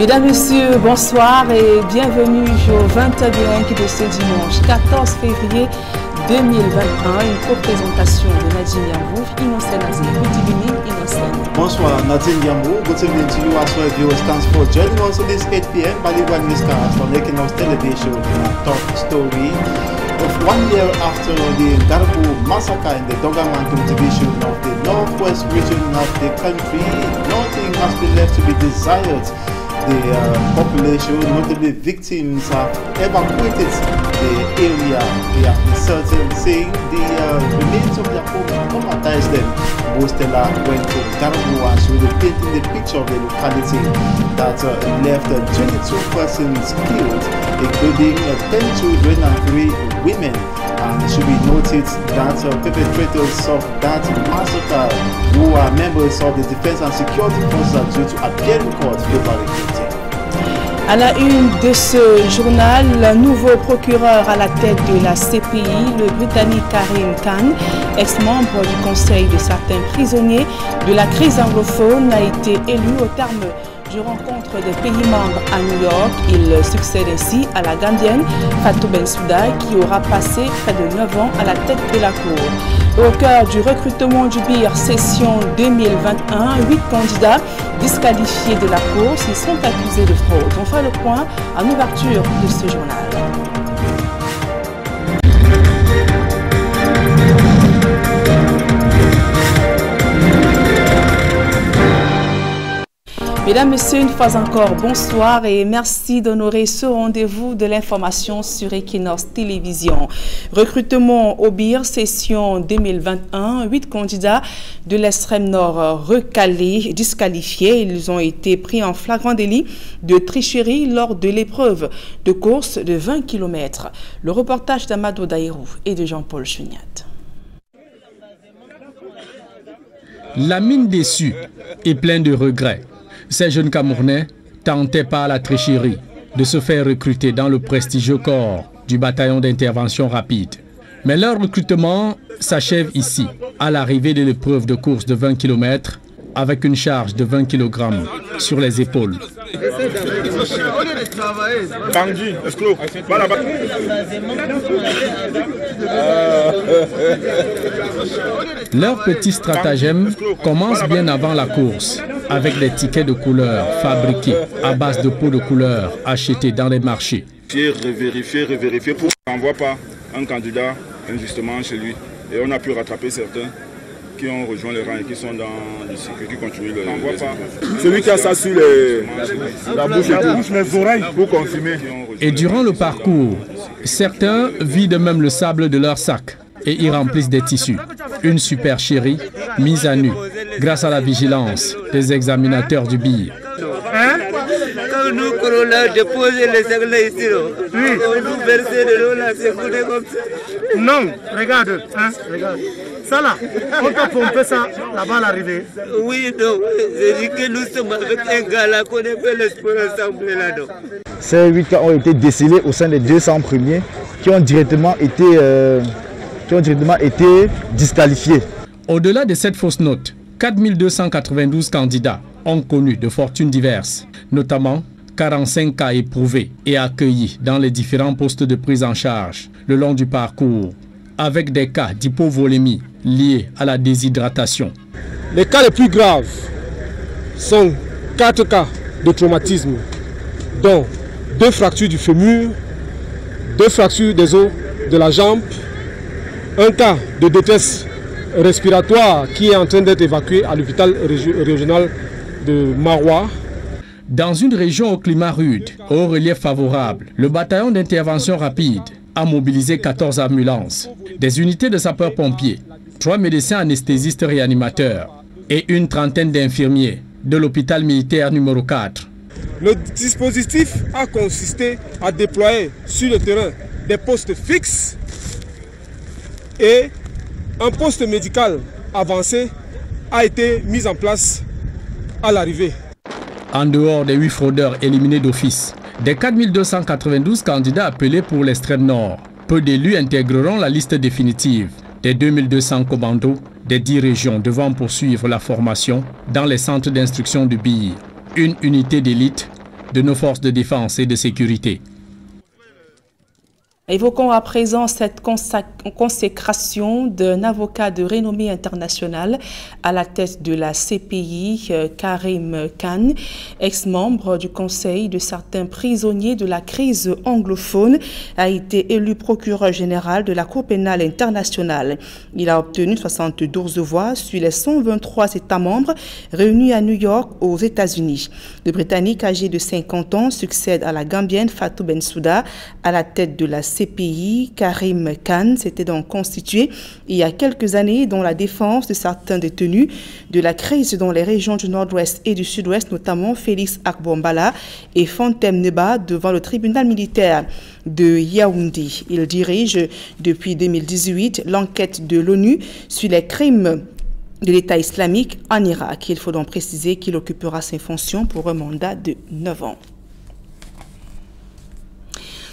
Mesdames, Messieurs, bonsoir et bienvenue au 21 de ce dimanche 14 février 2021. Une co-présentation de Nadine Yambou, Innocent Nazir. Good evening, Innocent. Bonsoir, Nadine Yambou. Good evening to you as well, viewers. Thanks for joining us on this 8 p.m. Bollywood newscast on Equinox Television. Top story of 1 year after the Darbu massacre in the Dogamantu division of the northwest region of the country. Nothing has been left to be desired. The population, notably victims, have evacuated the area. They have been certain, saying the remains of their home traumatized them. Bostella went to Darbu and so they painting the picture of the locality that left 22 persons killed, including 10 children and 3 women. And it should be noted that perpetrators of that massacre, who are members of the Defense and Security Forces, are due to appear in court February 15. À la une de ce journal, le nouveau procureur à la tête de la CPI, le Britannique Karim Khan, ex-membre du Conseil de certains prisonniers de la crise anglophone, a été élu au terme du rencontre des pays membres à New York. Il succède ainsi à la Gambienne Fatou Bensouda, qui aura passé près de 9 ans à la tête de la Cour. Au cœur du recrutement du BIR session 2021, 8 candidats disqualifiés de la course, ils sont accusés de fraude. On fait le point en ouverture de ce journal. Mesdames, Messieurs, une fois encore, bonsoir et merci d'honorer ce rendez-vous de l'information sur Equinox Télévision. Recrutement au BIR, session 2021, 8 candidats de l'extrême nord recalés, disqualifiés. Ils ont été pris en flagrant délit de tricherie lors de l'épreuve de course de 20 km. Le reportage d'Amadou Daïrou et de Jean-Paul Chuniat. La mine déçue et pleine de regrets. Ces jeunes Camerounais tentaient par la tricherie de se faire recruter dans le prestigieux corps du bataillon d'intervention rapide. Mais leur recrutement s'achève ici, à l'arrivée de l'épreuve de course de 20 km avec une charge de 20 kg sur les épaules. Leur petit stratagème commence bien avant la course, avec des tickets de couleur fabriqués à base de pots de couleur achetés dans les marchés. Revérifier pour qu'on n'envoie pas un candidat injustement chez lui. Et on a pu rattraper certains qui ont rejoint les rangs et qui sont dans le cycle, qui continuent le celui qui a ça sur la bouche et les oreilles pour confirmer. Et durant le parcours, certains vident même le sable de leur sac et y remplissent des tissus. Une super chérie mise à nu grâce à la vigilance des examinateurs du BIR. Quand nous, on a déposé les sacs là ici, oui. On nous versait de l'eau là, c'est coulé comme ça. Non, regarde, hein, regarde. Ça là, on t'a pompé ça là-bas à l'arrivée. Oui, non, j'ai dit que nous sommes avec un gars là, qu'on est fait le sport ensemble là-dedans. Ces 8 cas ont été décelés au sein des 200 premiers qui ont directement été disqualifiés. Au-delà de cette fausse note, 4292 candidats ont connu de fortunes diverses, notamment 45 cas éprouvés et accueillis dans les différents postes de prise en charge le long du parcours, avec des cas d'hypovolémie liés à la déshydratation. Les cas les plus graves sont 4 cas de traumatisme, dont 2 fractures du fémur, 2 fractures des os de la jambe, un cas de détresse respiratoire qui est en train d'être évacué à l'hôpital régional de Maroua. Dans une région au climat rude, au relief favorable, le bataillon d'intervention rapide a mobilisé 14 ambulances, des unités de sapeurs-pompiers, 3 médecins anesthésistes réanimateurs et une trentaine d'infirmiers de l'hôpital militaire numéro 4. Le dispositif a consisté à déployer sur le terrain des postes fixes et un poste médical avancé a été mis en place à l'arrivée. En dehors des 8 fraudeurs éliminés d'office, des 4292 candidats appelés pour l'extrême nord, peu d'élus intégreront la liste définitive des 2200 commandos des 10 régions devant poursuivre la formation dans les centres d'instruction du BIR. Une unité d'élite de nos forces de défense et de sécurité. Évoquons à présent cette consécration d'un avocat de renommée internationale à la tête de la CPI, Karim Khan, ex-membre du conseil de certains prisonniers de la crise anglophone, a été élu procureur général de la Cour pénale internationale. Il a obtenu 72 voix sur les 123 États membres réunis à New York aux États-Unis. Le Britannique âgé de 50 ans succède à la Gambienne Fatou Bensouda à la tête de la CPI. Karim Khan s'était donc constitué il y a quelques années dans la défense de certains détenus de la crise dans les régions du nord-ouest et du sud-ouest, notamment Félix Akbombala et Fantem Neba devant le tribunal militaire de Yaoundé. Il dirige depuis 2018 l'enquête de l'ONU sur les crimes de l'État islamique en Irak. Il faut donc préciser qu'il occupera ses fonctions pour un mandat de 9 ans.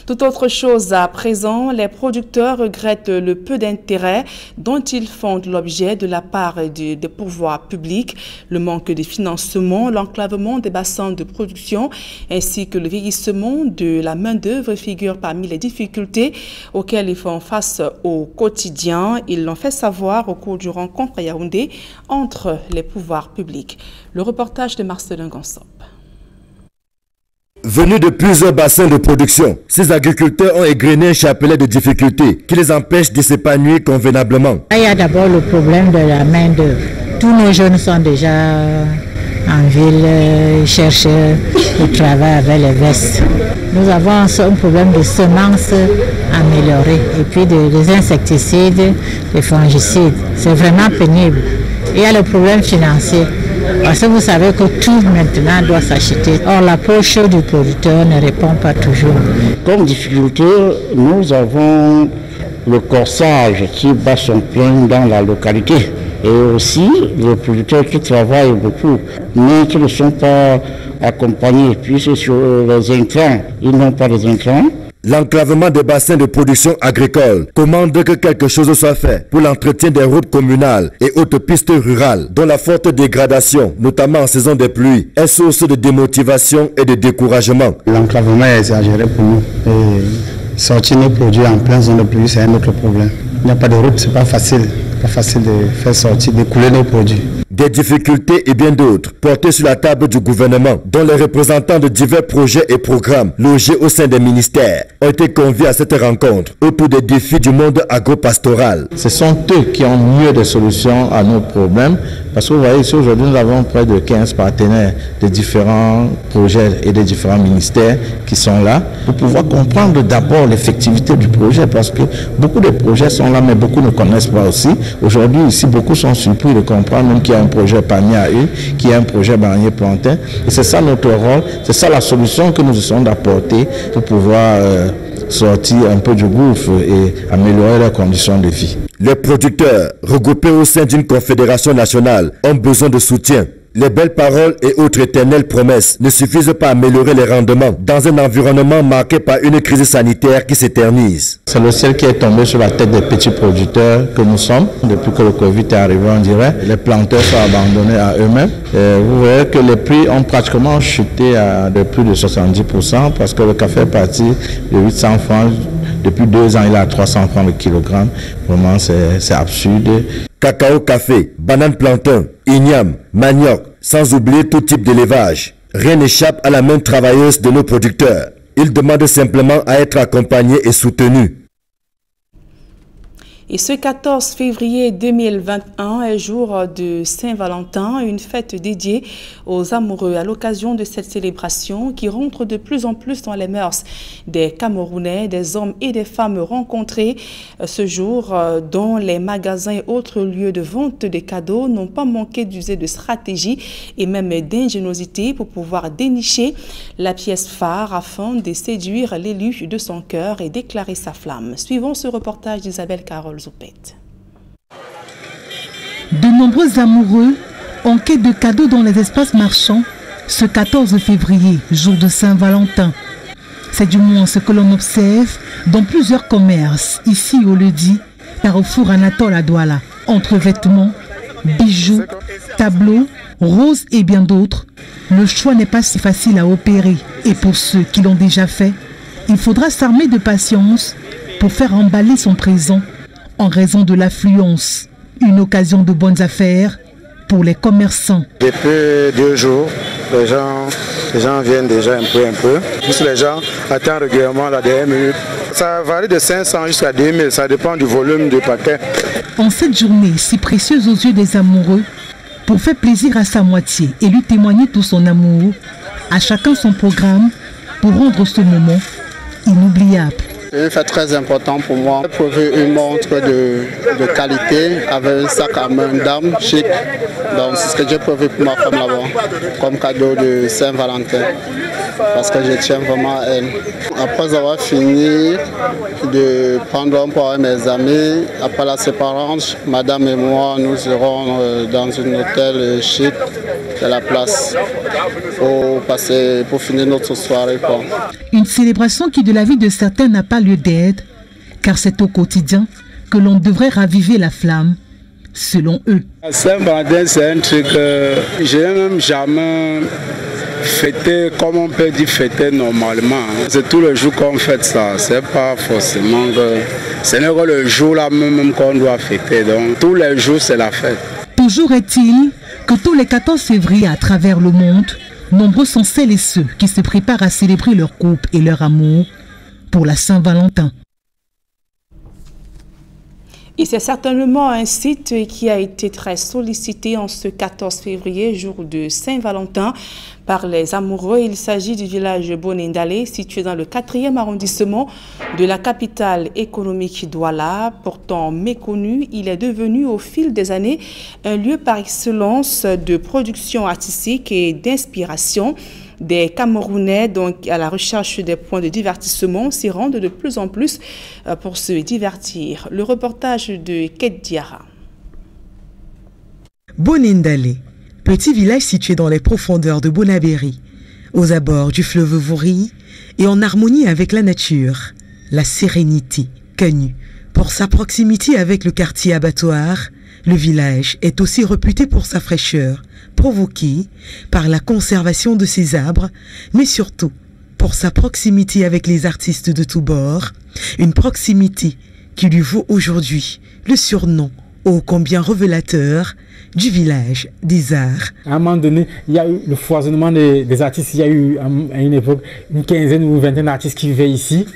Tout autre chose à présent, les producteurs regrettent le peu d'intérêt dont ils font l'objet de la part des pouvoirs publics, le manque de financement, l'enclavement des bassins de production ainsi que le vieillissement de la main-d'œuvre figurent parmi les difficultés auxquelles ils font face au quotidien. Ils l'ont fait savoir au cours d'une rencontre à Yaoundé entre les pouvoirs publics. Le reportage de Marcelin Gansop. Venus de plusieurs bassins de production, ces agriculteurs ont égrené un chapelet de difficultés qui les empêchent de s'épanouir convenablement. Il y a d'abord le problème de la main-d'œuvre. Tous nos jeunes sont déjà en ville, ils cherchent du travail avec les vestes. Nous avons un problème de semences améliorées et puis des insecticides, des fongicides. C'est vraiment pénible. Il y a le problème financier. Parce que vous savez que tout maintenant doit s'acheter. Or, la poche du producteur ne répond pas toujours. Comme difficulté, nous avons le corsage qui bat son plein dans la localité. Et aussi les producteurs qui travaillent beaucoup, mais qui ne sont pas accompagnés. Puis sur les intrants, ils n'ont pas les intrants. L'enclavement des bassins de production agricole commande que quelque chose soit fait pour l'entretien des routes communales et autres pistes rurales dont la forte dégradation, notamment en saison des pluies, est source de démotivation et de découragement. L'enclavement est exagéré pour nous. Et sortir nos produits en pleine zone de pluie, c'est un autre problème. Il n'y a pas de route, c'est pas facile. Pas facile de faire sortir, d'écouler nos produits. Des difficultés et bien d'autres portées sur la table du gouvernement, dont les représentants de divers projets et programmes logés au sein des ministères ont été conviés à cette rencontre autour des défis du monde agro-pastoral. Ce sont eux qui ont mieux des solutions à nos problèmes, parce que vous voyez ici aujourd'hui nous avons près de 15 partenaires de différents projets et de différents ministères qui sont là pour pouvoir comprendre d'abord l'effectivité du projet, parce que beaucoup de projets sont là mais beaucoup ne connaissent pas aussi. Aujourd'hui ici beaucoup sont surpris de comprendre même qu'il y a un projet panier à huile, qu'il y a un projet bananier plantain, et c'est ça notre rôle, c'est ça la solution que nous essayons d'apporter pour pouvoir sortir un peu du gouffre et améliorer leurs conditions de vie. Les producteurs, regroupés au sein d'une confédération nationale, ont besoin de soutien. Les belles paroles et autres éternelles promesses ne suffisent pas à améliorer les rendements dans un environnement marqué par une crise sanitaire qui s'éternise. C'est le ciel qui est tombé sur la tête des petits producteurs que nous sommes. Depuis que le Covid est arrivé, on dirait, les planteurs sont abandonnés à eux-mêmes. Vous voyez que les prix ont pratiquement chuté de plus de 70% parce que le café est parti de 800 francs. Depuis 2 ans, il est à 300 francs le kilogramme. Vraiment, c'est absurde. Cacao, café, banane plantain, igname, manioc, sans oublier tout type d'élevage. Rien n'échappe à la main travailleuse de nos producteurs. Ils demandent simplement à être accompagnés et soutenus. Et ce 14 février 2021 est jour de Saint-Valentin, une fête dédiée aux amoureux. À l'occasion de cette célébration qui rentre de plus en plus dans les mœurs des Camerounais, des hommes et des femmes rencontrés ce jour dans les magasins et autres lieux de vente des cadeaux n'ont pas manqué d'user de stratégie et même d'ingéniosité pour pouvoir dénicher la pièce phare afin de séduire l'élu de son cœur et déclarer sa flamme. Suivons ce reportage d'Isabelle Carole Zoupette. De nombreux amoureux en quête de cadeaux dans les espaces marchands ce 14 février, jour de Saint-Valentin. C'est du moins ce que l'on observe dans plusieurs commerces, ici au Ledi, Carrefour Anatole à Douala, entre vêtements, bijoux, tableaux, Rose et bien d'autres, le choix n'est pas si facile à opérer. Et pour ceux qui l'ont déjà fait, il faudra s'armer de patience pour faire emballer son présent en raison de l'affluence. Une occasion de bonnes affaires pour les commerçants. Depuis 2 jours, les gens viennent déjà un peu. Plus les gens attendent régulièrement la dernière minute. Ça varie de 500 jusqu'à 2000, ça dépend du volume du paquet. En cette journée si précieuse aux yeux des amoureux, pour faire plaisir à sa moitié et lui témoigner tout son amour, à chacun son programme pour rendre ce moment inoubliable. C'est une fête très importante pour moi. J'ai prouvé une montre de qualité avec un sac à main d'âme chic. Donc c'est ce que j'ai prouvé pour ma femme là-bas comme cadeau de Saint-Valentin. Parce que je tiens vraiment à elle. Après avoir fini de prendre un pot avec mes amis, après la séparance, madame et moi, nous irons dans un hôtel chic de la place pour finir notre soirée. Une célébration qui de la vie de certains n'a pas lieu d'être, car c'est au quotidien que l'on devrait raviver la flamme, selon eux. Saint-Valentin, c'est un truc que je n'ai même jamais fêté comme on peut dire fêter normalement. C'est tout le jour qu'on fête ça, c'est pas forcément que ce n'est que le jour là même qu'on doit fêter, donc tous les jours c'est la fête. Toujours est-il que tous les 14 février à travers le monde, nombreux sont celles et ceux qui se préparent à célébrer leur couple et leur amour pour la Saint-Valentin. Et c'est certainement un site qui a été très sollicité en ce 14 février, jour de Saint-Valentin, par les amoureux. Il s'agit du village Bonindale, situé dans le 4e arrondissement de la capitale économique Douala. Pourtant méconnu, il est devenu au fil des années un lieu par excellence de production artistique et d'inspiration. Des Camerounais, donc à la recherche des points de divertissement, s'y rendent de plus en plus pour se divertir. Le reportage de Kate Diara. Bonindale, petit village situé dans les profondeurs de Bonabéry, aux abords du fleuve Vouri et en harmonie avec la nature, la sérénité, connu pour sa proximité avec le quartier abattoir. Le village est aussi réputé pour sa fraîcheur, provoquée par la conservation de ses arbres, mais surtout pour sa proximité avec les artistes de tous bords, une proximité qui lui vaut aujourd'hui le surnom ô combien révélateur du village des arts. À un moment donné, il y a eu le foisonnement des artistes, il y a eu à une époque une quinzaine ou une vingtaine d'artistes qui vivaient ici.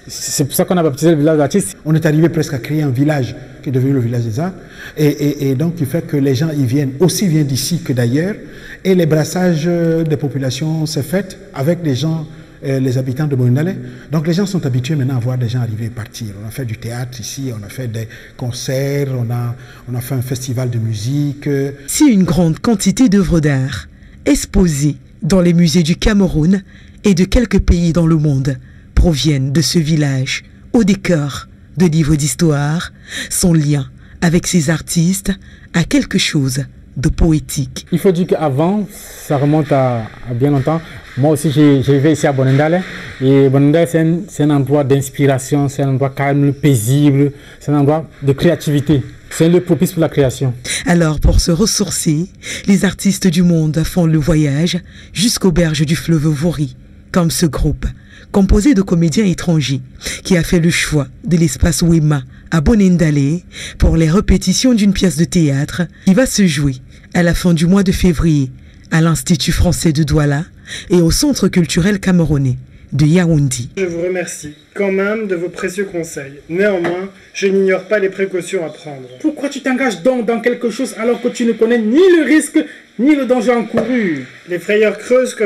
C'est pour ça qu'on a baptisé le village d'artistes. On est arrivé presque à créer un village qui est devenu le village des arts. Et donc, il fait que les gens y viennent, aussi viennent d'ici que d'ailleurs. Et les brassages des populations s'est fait avec les gens, les habitants de Bonindale. Donc, les gens sont habitués maintenant à voir des gens arriver et partir. On a fait du théâtre ici, on a fait des concerts, on a fait un festival de musique. Si une grande quantité d'œuvres d'art exposées dans les musées du Cameroun et de quelques pays dans le monde proviennent de ce village au décor de livres d'histoire, son lien avec ces artistes a quelque chose de poétique. Il faut dire qu'avant, ça remonte à bien longtemps. Moi aussi, j'ai vécu ici à Bonindale. Et Bonindale, c'est un endroit d'inspiration, c'est un endroit calme, paisible, c'est un endroit de créativité. C'est un lieu propice pour la création. Alors, pour se ressourcer, les artistes du monde font le voyage jusqu'aux berges du fleuve Vouri, comme ce groupe, composé de comédiens étrangers, qui a fait le choix de l'espace Wema à Bonindale pour les répétitions d'une pièce de théâtre qui va se jouer à la fin du mois de février à l'Institut français de Douala et au Centre culturel camerounais de Yaoundé. Je vous remercie quand même de vos précieux conseils. Néanmoins, je n'ignore pas les précautions à prendre. Pourquoi tu t'engages donc dans quelque chose alors que tu ne connais ni le risque ni le danger encouru? Les frayeurs creusent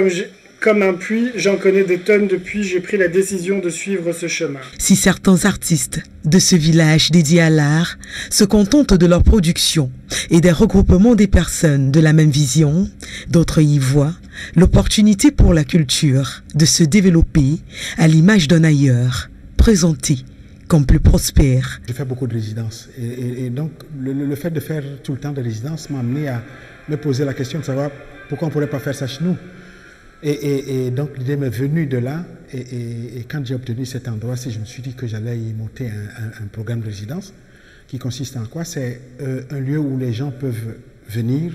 comme un puits, j'en connais des tonnes depuis, j'ai pris la décision de suivre ce chemin. Si certains artistes de ce village dédié à l'art se contentent de leur production et des regroupements des personnes de la même vision, d'autres y voient l'opportunité pour la culture de se développer à l'image d'un ailleurs, présenté comme plus prospère. J'ai fait beaucoup de résidences et donc le fait de faire tout le temps de résidences m'a amené à me poser la question de savoir pourquoi on ne pourrait pas faire ça chez nous. Et donc l'idée m'est venue de là et quand j'ai obtenu cet endroit, je me suis dit que j'allais y monter un programme de résidence qui consiste en quoi? C'est un lieu où les gens peuvent venir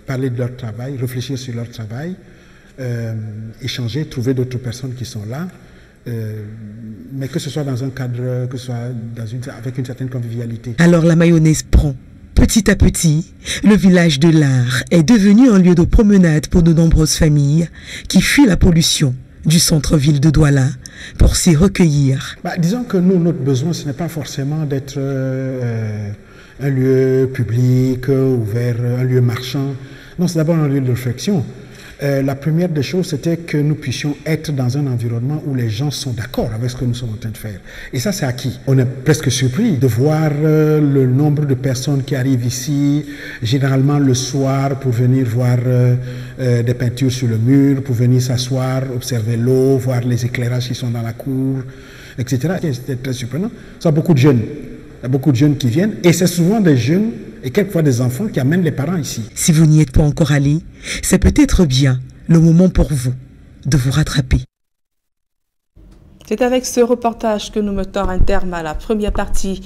parler de leur travail, réfléchir sur leur travail, échanger, trouver d'autres personnes qui sont là, mais que ce soit dans un cadre, que ce soit avec une certaine convivialité. Alors la mayonnaise prend. Petit à petit, le village de l'Art est devenu un lieu de promenade pour de nombreuses familles qui fuient la pollution du centre-ville de Douala pour s'y recueillir. Disons que nous, notre besoin, ce n'est pas forcément d'être un lieu public, ouvert, un lieu marchand. Non, c'est d'abord un lieu de réflexion. La première des choses, c'était que nous puissions être dans un environnement où les gens sont d'accord avec ce que nous sommes en train de faire. Et ça, c'est acquis. On est presque surpris de voir le nombre de personnes qui arrivent ici, généralement le soir, pour venir voir des peintures sur le mur, pour venir s'asseoir, observer l'eau, voir les éclairages qui sont dans la cour, etc. C'était très surprenant. Ça a beaucoup de jeunes. Il y a beaucoup de jeunes qui viennent, et c'est souvent des jeunes et quelquefois des enfants qui amènent les parents ici. Si vous n'y êtes pas encore allé, c'est peut-être bien le moment pour vous de vous rattraper. C'est avec ce reportage que nous mettons un terme à la première partie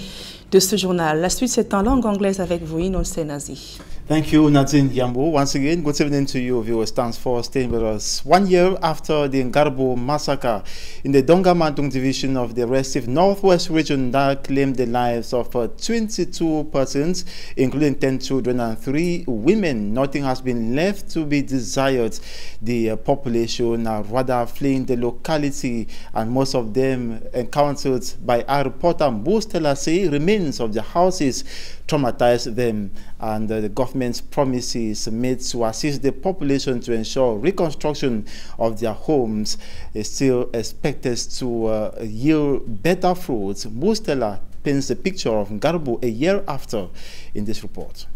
de ce journal. La suite, c'est en langue anglaise avec vous, Inolse Nazi. Thank you, Nadine Yambo. Once again, good evening to you, viewers. Thanks for staying with us. 1 year after the Ngarbo massacre in the Donga-Mantung division of the Restif Northwest region that claimed the lives of 22 persons, including 10 children and 3 women, nothing has been left to be desired. The population are rather fleeing the locality, and most of them encountered by our reporter Bustela say remains of the houses traumatized them, and the government's promises made to assist the population to ensure reconstruction of their homes is still expected to yield better fruits. Bustela paints a picture of Ngarbo a year after in this report.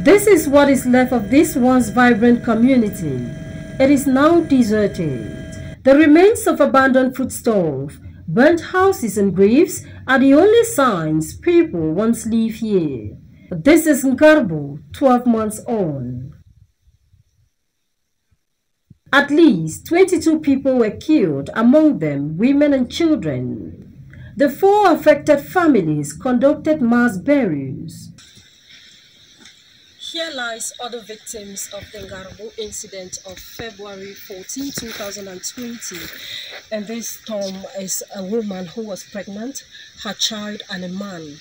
This is what is left of this once vibrant community. It is now deserted. The remains of abandoned food stalls, burnt houses and graves are the only signs people once lived here. This is Ngarbo, 12 months on. At least 22 people were killed, among them women and children. The 4 affected families conducted mass burials. Here lies other victims of the Ngarbo incident of February 14, 2020. And this tomb is a woman who was pregnant, her child, and a man.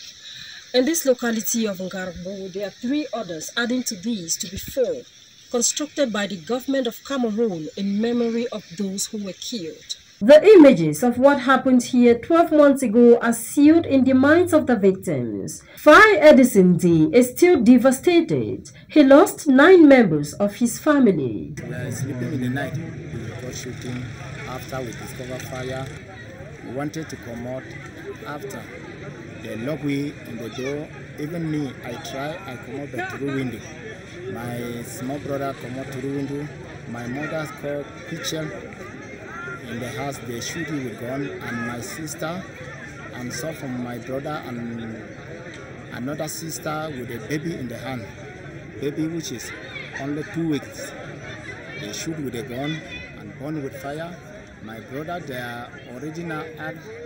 In this locality of Ngarbo, there are 3 others, adding to these to be 4, constructed by the government of Cameroon in memory of those who were killed. The images of what happened here 12 months ago are sealed in the minds of the victims. Fai Edison D is still devastated. He lost 9 members of his family. We were sleeping in the night. We got shooting. After we discovered fire, we wanted to come out. After they locked me in the door, even me, I come out through window. My small brother come out through window. My mother called picture. In the house, they shoot me with gun, and my sister, and saw from my brother and another sister with a baby in the hand, baby which is only 2 weeks. They shoot with a gun and burn with fire. My brother, they are original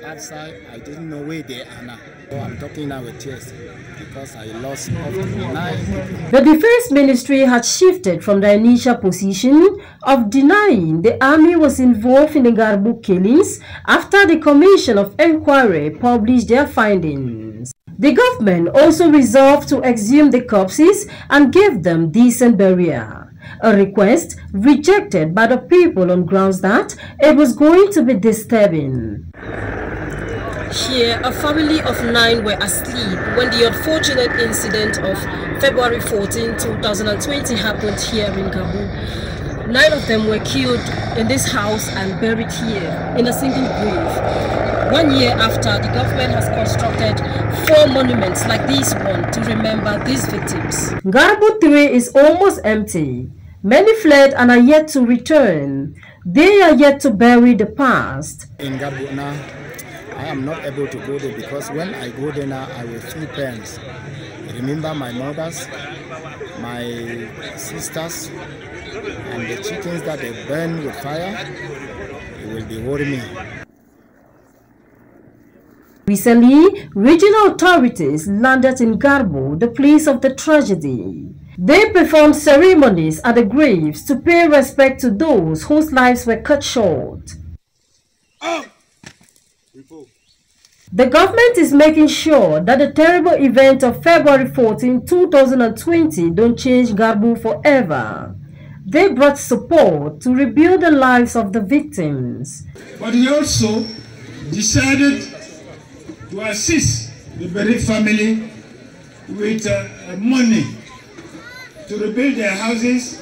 outside. I didn't know where they are now. So I'm talking now with tears because I lost up to 9 people. The Defense Ministry had shifted from the initial position of denying the army was involved in the Ngarbo killings after the Commission of Inquiry published their findings. The government also resolved to exhume the corpses and give them decent burial. A request rejected by the people on grounds that it was going to be disturbing. Here, a family of 9 were asleep when the unfortunate incident of February 14, 2020 happened here in Ngarbo. 9 of them were killed in this house and buried here in a single grave. 1 year after, the government has constructed 4 monuments like this one to remember these victims. Ngarbo 3 is almost empty. Many fled and are yet to return. They are yet to bury the past. In Ngarbo now, I am not able to go there because when I go there now, I will feel pains. Remember my mothers, my sisters, and the chickens that they burn with fire. It will be worrying me. Recently, regional authorities landed in Garbo, the place of the tragedy. They performed ceremonies at the graves to pay respect to those whose lives were cut short. The government is making sure that the terrible event of February 14, 2020 don't change Garbo forever. They brought support to rebuild the lives of the victims. But he also decided to assist the bereaved family with money to rebuild their houses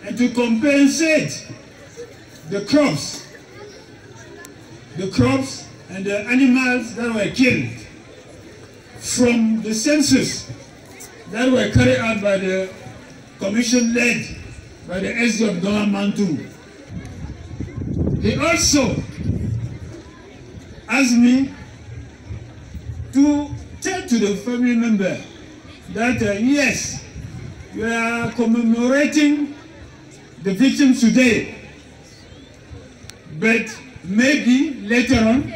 and to compensate the crops and the animals that were killed from the census that were carried out by the commission led by the SD of Donald Mantu. He also asked me to tell to the family member that yes, we are commemorating the victims today, but maybe later on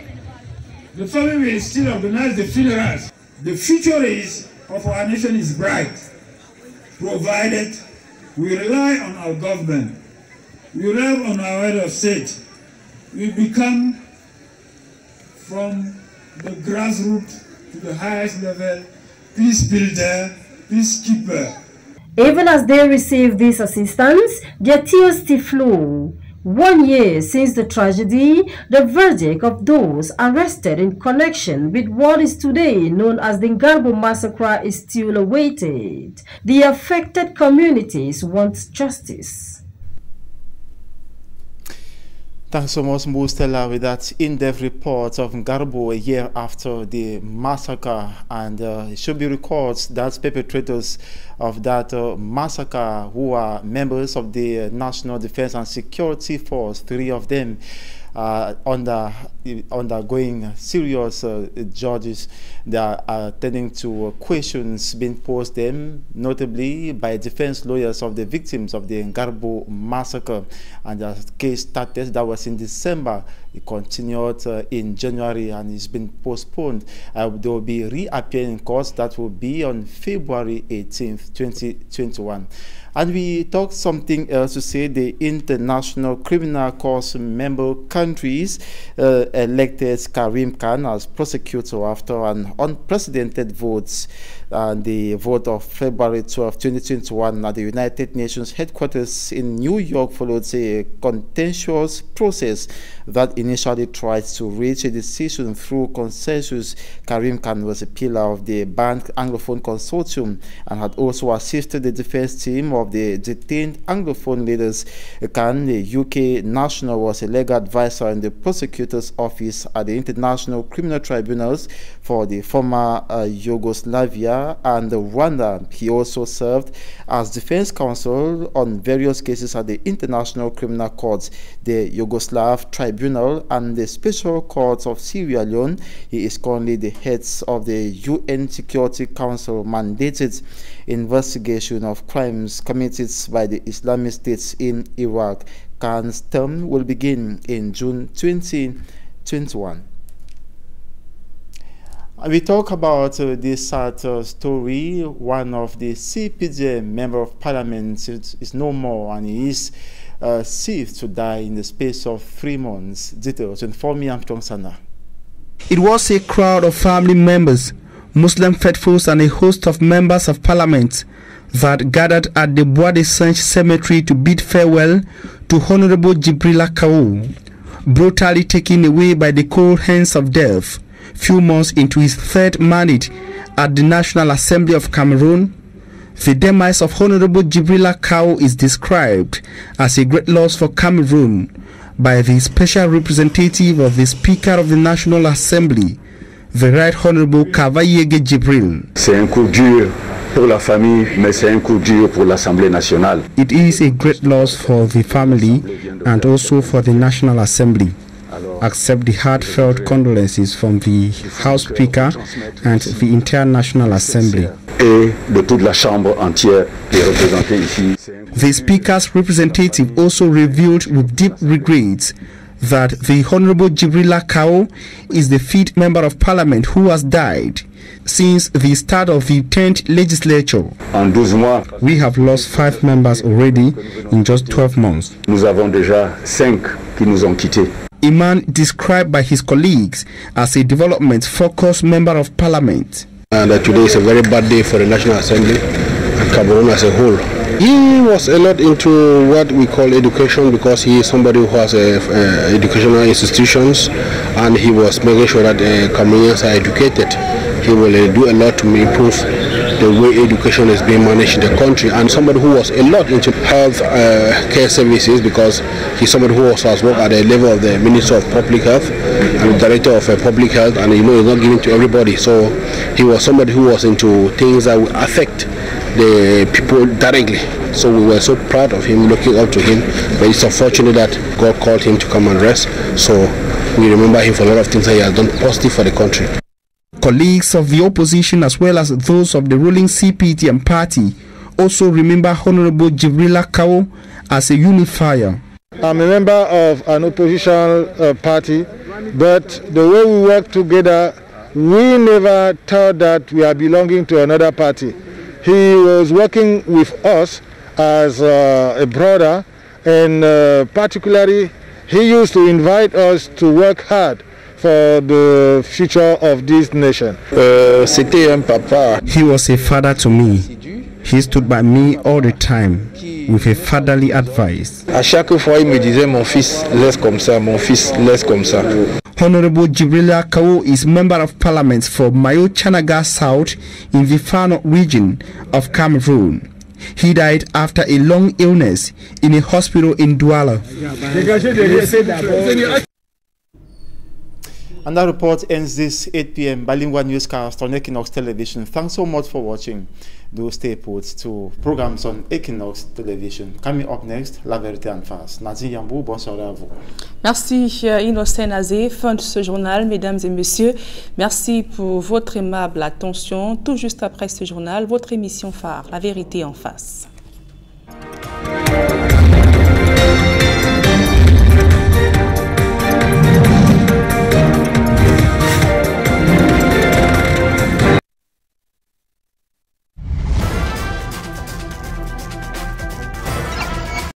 the family will still organize the funerals. The future of our nation is bright, provided we rely on our government, we rely on our head of state. We become from the grassroots to the highest level peace builder, peacekeeper. Even as they receive this assistance, their tears still flow. 1 year since the tragedy, the verdict of those arrested in connection with what is today known as the Garbo massacre is still awaited. The affected communities want justice. Thanks so much, Mo Stella, with that in-depth report of Garbo a year after the massacre. And it should be recalled that perpetrators of that massacre, who are members of the National Defense and Security Force, 3 of them, undergoing serious charges. They are attending to questions being posed them, notably by defense lawyers of the victims of the Garbo massacre. And the case started, that was in December. It continued in January and it's been postponed. They will be reappearing in court. That will be on February 18th, 2021. And we talked something else to say. The International Criminal Court member countries elected Karim Khan as prosecutor after an unprecedented vote. The vote of February 12, 2021 at the United Nations headquarters in New York followed a contentious process that initially tried to reach a decision through consensus. Karim Khan was a pillar of the banned Anglophone consortium and had also assisted the defense team of the detained Anglophone leaders. Khan, the UK national, was a legal advisor in the prosecutor's office at the International Criminal Tribunals for the former Yugoslavia and Rwanda. He also served as defense counsel on various cases at the International Criminal Court, the Yugoslav Tribunal, and the Special Court of Sierra Leone. He is currently the head of the UN Security Council mandated investigation of crimes committed by the Islamic State in Iraq. Khan's term will begin in June 2021. We talk about this sad story. One of the CPJ member of parliament is no more, and he is safe to die in the space of 3 months. Details inform me, Armstrong Sana. It was a crowd of family members, Muslim faithfuls, and a host of members of parliament that gathered at the Bois de Sanche cemetery to bid farewell to Honorable Djibrila Kaou, brutally taken away by the cold hands of death few months into his 3rd mandate at the National Assembly of Cameroon. The demise of Honorable Djibrila Kaou is described as a great loss for Cameroon by the special representative of the Speaker of the National Assembly, the Right Honorable Kavayege Djibril. C'est un coup dur pour la famille, mais c'est un coup dur pour l'Assemblée nationale. It is a great loss for the family and also for the National Assembly. Accept the heartfelt condolences from the House Speaker and the entire National Assembly. Et de toute la Chambre entière des représentés ici. The Speaker's representative also revealed with deep regrets that the Honorable Jibrila Kao is the 5th member of parliament who has died since the start of the 10th legislature. En 12 mois, we have lost 5 members already in just 12 months. Nous avons déjà 5 qui nous ont quittés. A man described by his colleagues as a development-focused member of parliament. And today is a very bad day for the National Assembly and Cameroon as a whole. He was a lot into what we call education because he is somebody who has educational institutions, and he was making sure that Cameroonians are educated. He will do a lot to improve the way education is being managed in the country, and somebody who was a lot into health care services because he's somebody who also has worked at the level of the Minister of Public Health and the Director of Public Health, and you know he's not giving to everybody. So he was somebody who was into things that would affect the people directly. So we were so proud of him, looking up to him, but it's unfortunate that God called him to come and rest. So we remember him for a lot of things that he has done positive for the country. Colleagues of the opposition as well as those of the ruling CPTM party also remember Honorable Jibrila Kao as a unifier. I'm a member of an opposition party, but the way we work together, we never thought that we are belonging to another party. He was working with us as a brother, and particularly he used to invite us to work hard for the future of this nation. He was a father to me. He stood by me all the time with a fatherly advice. À chaque fois, il me disait, mon fils, laisse comme ça, mon fils, laisse comme ça. Honorable Jibrila Kao is member of parliament for Mayo Chanaga South in the Fano region of Cameroon. He died after a long illness in a hospital in Douala. And that report ends this 8 p.m. bilingual newscast on Equinox Television. Thanks so much for watching. Do stay put to programs on Equinox Television. Coming up next, La Vérité en face. Nazi Yambou, bonsoir à vous. Merci Innocent Nazé. Fin de ce journal, mesdames et messieurs. Merci pour votre aimable attention. Tout juste après ce journal, votre émission phare, La Vérité en face.